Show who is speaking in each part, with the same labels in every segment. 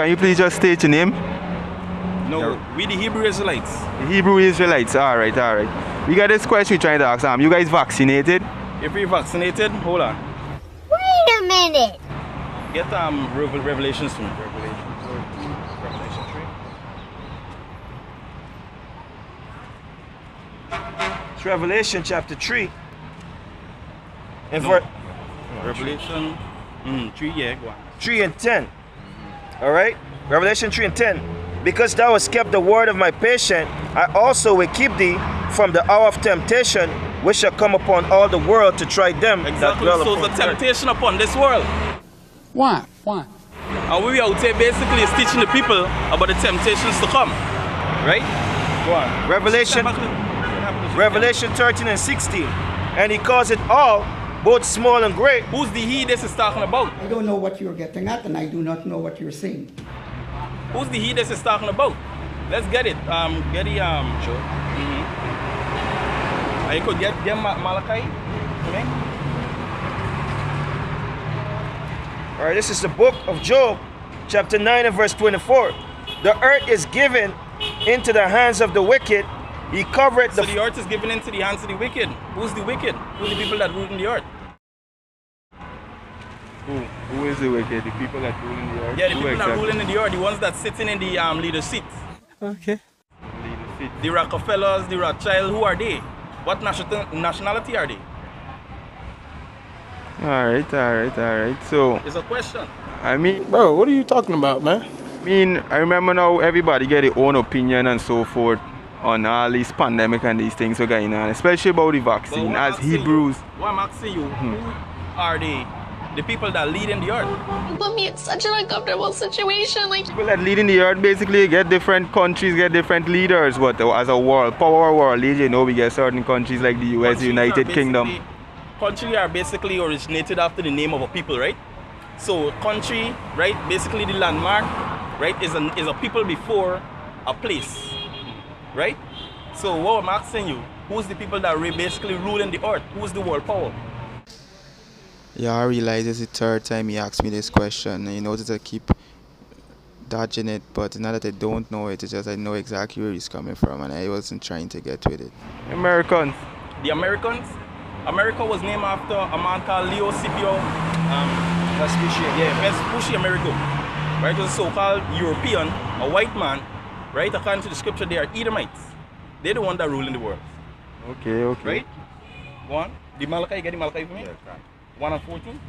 Speaker 1: Can you please just state your name?
Speaker 2: No, we the Hebrew Israelites.
Speaker 1: The Hebrew Israelites. All right, all right. We got this question we're trying to ask. You guys vaccinated?
Speaker 2: If we vaccinated, hold on.
Speaker 3: Wait a minute.
Speaker 2: Get Revelations to me.
Speaker 1: Revelation 3.
Speaker 4: It's Revelation chapter 3. And
Speaker 2: No. Revelation 3, yeah, go on.
Speaker 4: 3 and 10. All right? Revelation 3 and 10. Because thou hast kept the word of my patience, I also will keep thee from the hour of temptation, which shall come upon all the world to try them that
Speaker 2: Exactly,
Speaker 4: dwell
Speaker 2: so
Speaker 4: upon
Speaker 2: the
Speaker 4: the earth.
Speaker 2: temptation upon this world.
Speaker 5: Why? Why?
Speaker 2: And we out here basically is teaching the people about the temptations to come. Right? Go on.
Speaker 4: Revelation 13 and 16. And he calls it all, both small and great.
Speaker 2: Who's the he this is talking about?
Speaker 6: I don't know what you're getting at, and I do not know what you're saying.
Speaker 2: Who's the he this is talking about? Let's get it. Get the show. And you could get Malachi. Okay?
Speaker 4: All right, this is the book of Job, chapter 9 and verse 24. The earth is given into the hands of the wicked. He covered
Speaker 2: So the earth is given into the hands of the wicked. Who's the wicked? Who's the people that rule in the earth?
Speaker 1: Who is the wicked? The people that rule in the earth?
Speaker 2: Yeah, the
Speaker 1: Who
Speaker 2: people that
Speaker 1: exactly?
Speaker 2: rule in the earth, the ones that sitting in the leader seats.
Speaker 5: Okay.
Speaker 1: Lead the seat.
Speaker 2: The Rockefellers, the Rothschild, who are they? What nationality are they?
Speaker 1: All right. So,
Speaker 2: It's a question.
Speaker 1: I mean,
Speaker 5: Bro, what are you talking about, man?
Speaker 1: I remember now everybody get their own opinion and so forth on all these pandemic and these things are going on, especially about the
Speaker 2: But
Speaker 1: vaccine.
Speaker 2: what
Speaker 1: As
Speaker 2: I'm asking
Speaker 1: Hebrews,
Speaker 2: what I'm asking you, who are they? The people that lead in the earth.
Speaker 7: Put me in such an uncomfortable situation. Like,
Speaker 1: people that lead in the earth basically get different countries, get different leaders. But as a world, world leader, we get certain countries like the US,
Speaker 2: Countries
Speaker 1: United
Speaker 2: are
Speaker 1: Kingdom.
Speaker 2: basically- Country are basically originated after the name of a people, right? So country, right, basically the landmark, right, is a people before a place, right? So what I'm asking you, who's the people that basically rule in the earth? Who's the world power?
Speaker 8: Yeah, I realize it's the third time he asked me this question. You know, that I keep dodging it, but not that I don't know it, it's just I know exactly where he's coming from, and I wasn't trying to get with it.
Speaker 1: Americans.
Speaker 2: The Americans. America was named after a man called Leo Scipio Vespucci Amerigo. Right? It was a so-called European, a white man, right? According to the scripture, they are Edomites. They're the one that rule in the world.
Speaker 1: Okay.
Speaker 2: Right? One. The Malachi, get the Malachi for me?
Speaker 1: Yes,
Speaker 2: 1 and 14?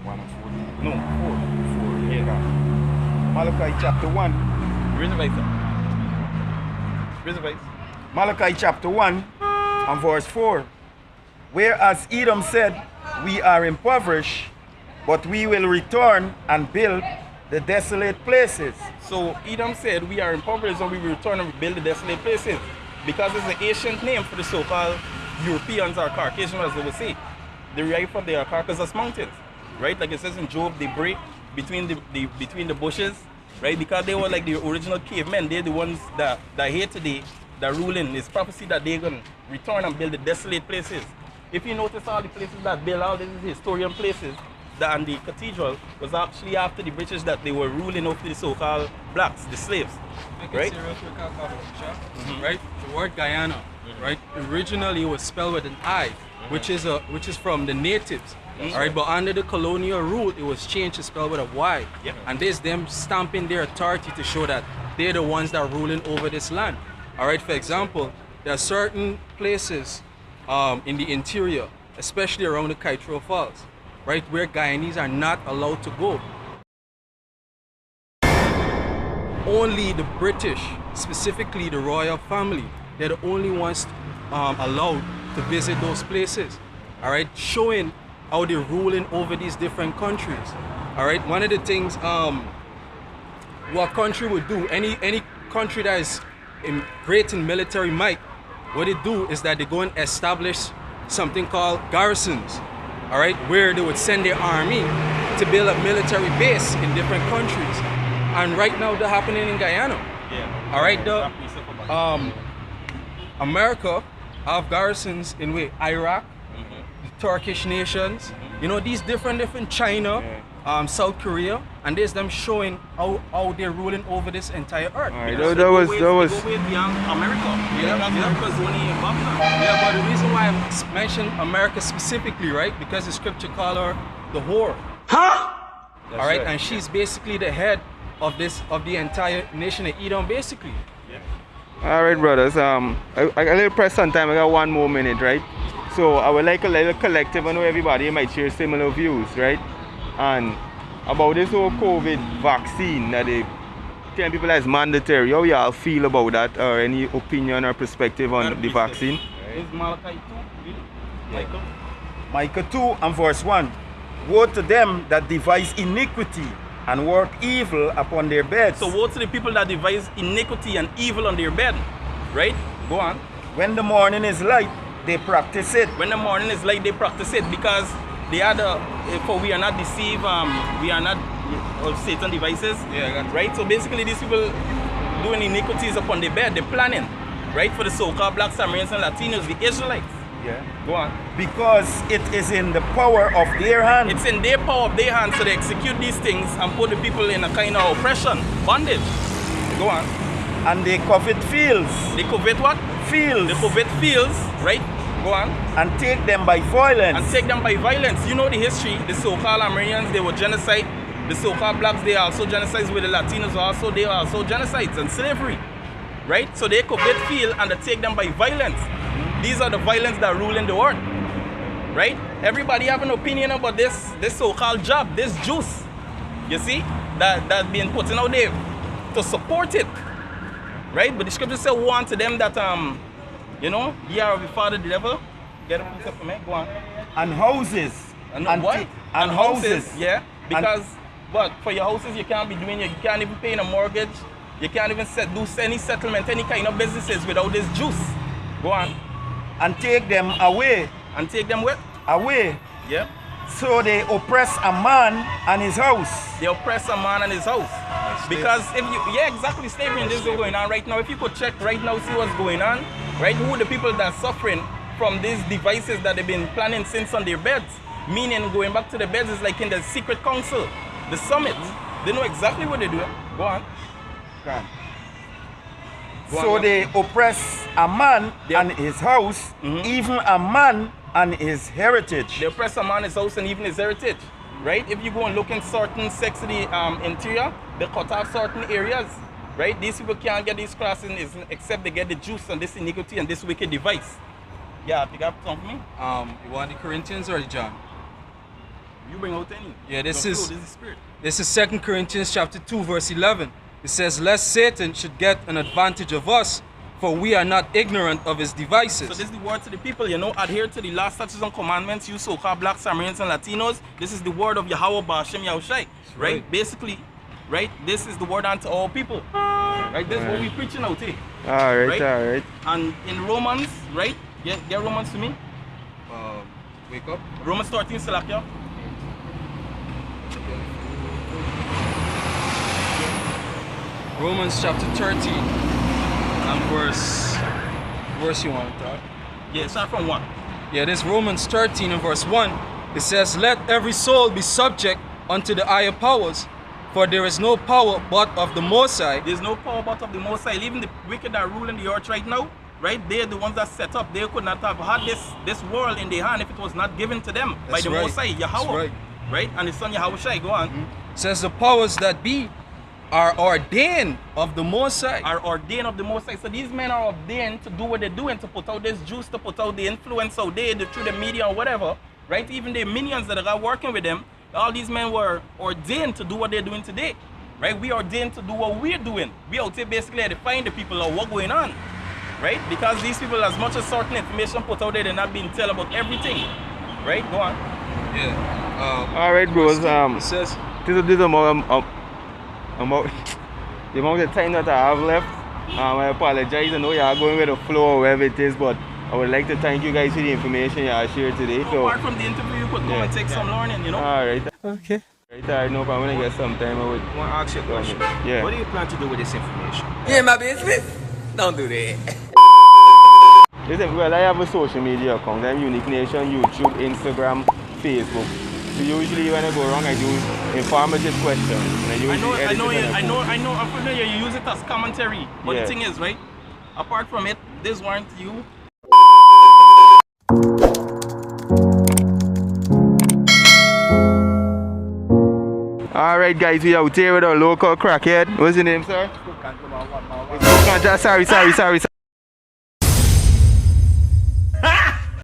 Speaker 1: 1 and 14.
Speaker 2: No, 4. Yeah.
Speaker 4: Malachi chapter 1.
Speaker 2: Raise the voice, sir. Raise the voice.
Speaker 4: Malachi chapter 1 and verse 4. Whereas Edom said, we are impoverished, but we will return and build the desolate places.
Speaker 2: So Edom said, we are impoverished and we will return and rebuild the desolate places. Because it's an ancient name for the so-called Europeans or Caucasians, as they would say. They derive from the Caucasus Mountains, right? Like it says in Job, they break between the bushes, right? Because they were like the original cavemen. They're the ones that here today, that rule in. It's prophecy that they're going to return and build the desolate places. If you notice all the places that built all these historian places, that and the cathedral was actually after the British that they were ruling over the so-called blacks, the slaves, right?
Speaker 9: Right? The word Guyana, right? Originally it was spelled with an I, which is from the natives. All right, but under the colonial rule, it was changed to spell with a Y.
Speaker 2: Yep.
Speaker 9: And there's them stamping their authority to show that they're the ones that are ruling over this land. All right, for example, there are certain places in the interior, especially around the Kaitro Falls, right, where Guyanese are not allowed to go. Only the British, specifically the royal family, they're the only ones allowed to visit those places. All right, showing how they're ruling over these different countries. All right, one of the things what country would do, any country that is great in military might, what they do is that they go and establish something called garrisons, all right, where they would send their army to build a military base in different countries. And right now they're happening in Guyana.
Speaker 2: Yeah.
Speaker 9: All right, America have garrisons in Iraq, the Turkish nations, you know, these different China, South Korea, and there's them showing how they're ruling over this entire earth.
Speaker 1: Alright,
Speaker 2: Because
Speaker 1: that was
Speaker 2: They go way beyond America.
Speaker 9: Yeah,
Speaker 2: Because
Speaker 9: yeah.
Speaker 2: America's only in Babylon.
Speaker 9: Yeah, but the reason why I mentioned America specifically, right? Because the scripture call her the whore. All right, and she's basically the head of the entire nation of Edom, basically.
Speaker 1: Alright, brothers. I little press on time. I got 1 more minute, right? So I would like a little collective. I know everybody might share similar views, right? And about this whole COVID vaccine that they tell people as mandatory. How y'all feel about that, or any opinion or perspective on the vaccine?
Speaker 2: Is Malachi 2 really? Michael?
Speaker 4: Micah 2 and verse 1. Woe to them that devise iniquity and work evil upon their beds.
Speaker 2: So woe to the people that devise iniquity and evil on their bed. Right? Go on.
Speaker 4: When the morning is light, they practice it.
Speaker 2: When the morning is light, they practice it because they are for we are not deceived, we are not of Satan devices.
Speaker 9: Yeah,
Speaker 2: right? So basically these people doing iniquities upon their bed, they're planning, right? For the so-called blacks, Americans and Latinos, the Israelites.
Speaker 4: Yeah.
Speaker 2: Go on.
Speaker 4: Because it is in the power of their hand.
Speaker 2: It's in their power of their hands, so they execute these things and put the people in a kind of oppression, bondage. Go on.
Speaker 4: And they covet fields.
Speaker 2: They covet what?
Speaker 4: Fields.
Speaker 2: They covet fields, right? Go on.
Speaker 4: And take them by violence.
Speaker 2: And take them by violence. You know the history. The so-called Americans, they were genocide. The so-called blacks, they are also genocides. With the Latinos also, they are also genocides and slavery. Right? So they covet field and they take them by violence. These are the violence that rule in the world. Right? Everybody have an opinion about this so-called job, this juice. You see? That's being put out there to support it. Right? But the scripture says, woe unto them that ye are of your father the devil. Get a piece up for me. Go on.
Speaker 4: And houses.
Speaker 2: And
Speaker 4: what?
Speaker 2: And houses. Yeah. Because but for your houses you can't be doing you can't even pay a mortgage. You can't even do any settlement, any kind of businesses without this juice. Go on.
Speaker 4: And take them away.
Speaker 2: And take them where?
Speaker 4: Away.
Speaker 2: Yeah.
Speaker 4: So they oppress a man and his house.
Speaker 2: They oppress a man and his house. Because if you, exactly, slavery and this is going on right now. If you could check right now, see what's going on, right? Who are the people that are suffering from these devices that they've been planning since on their beds? Meaning going back to the beds is like in the secret council, the summit. They know exactly what they're doing. Go on. Go on.
Speaker 4: So they oppress a man and his house, even a man and his heritage.
Speaker 2: They oppress a man, his house, and even his heritage. Right? If you go and look in certain sects of the interior, they cut off certain areas. Right? These people can't get these crossings except they get the juice and this iniquity and this wicked device. Yeah, pick up something for me.
Speaker 9: You want the Corinthians or the John?
Speaker 2: You bring out any.
Speaker 9: Yeah, this
Speaker 2: The
Speaker 9: is
Speaker 2: flow, this is spirit.
Speaker 9: This is 2 Corinthians chapter 2, verse 11. It says, lest Satan should get an advantage of us, for we are not ignorant of his devices.
Speaker 2: So this is the word to the people, adhere to the last statutes and commandments, you so-called blacks, Americans, and Latinos. This is the word of Yahweh Ba'ashem Yahushai, right? Basically, right? This is the word unto all people, right? This is what we're preaching out here.
Speaker 1: All right.
Speaker 2: And in Romans, right? Get Romans to me.
Speaker 9: Wake up.
Speaker 2: Romans 13, Salakia.
Speaker 9: Romans chapter 13 and verse you want to talk?
Speaker 2: Yeah, start from 1.
Speaker 9: Yeah, this Romans 13 and verse 1. It says, let every soul be subject unto the higher powers, for there is no power but of the Most High.
Speaker 2: There's no power but of the Most High. Even the wicked that rule in the earth right now, right? They're the ones that set up. They could not have had this world in their hand if it was not given to them by the Most High, Yahweh. Right? And his son Yahweh Shai. Go on.
Speaker 9: It says the powers that be are ordained of the Most High.
Speaker 2: Are ordained of the Most High. So these men are ordained to do what they're doing, to put out this juice, to put out the influence out there through the media or whatever, right? Even the minions that are working with them, all these men were ordained to do what they're doing today, right? We are ordained to do what we're doing. We out here basically to find the people of what's going on, right? Because these people, as much as certain information put out there, they're not being told about everything, right? Go on.
Speaker 9: Yeah.
Speaker 1: All right, bros.
Speaker 9: It says,
Speaker 1: this is the amount of time that I have left. I apologize. I know you are going with the flow or wherever it is, but I would like to thank you guys for the information you have shared today. So
Speaker 2: apart from the interview, you could go and take some learning,
Speaker 1: All right.
Speaker 5: Okay.
Speaker 1: Right, no problem. When I get some time, I would.
Speaker 4: I want to ask you a question.
Speaker 1: Yeah.
Speaker 4: What do you plan to do with this information?
Speaker 10: Yeah, my business. Don't do that.
Speaker 1: Listen, well, I have a social media account. I'm Unique Nation, YouTube, Instagram, Facebook. So usually when I go wrong, I do informative questions. And
Speaker 2: I know,
Speaker 1: edit it and
Speaker 2: I'm familiar. You use it as commentary. But
Speaker 1: Yeah.
Speaker 2: the thing is, right? Apart from it, this weren't you.
Speaker 1: Alright guys, we out here with our local crackhead. What's your name, sir? Sorry.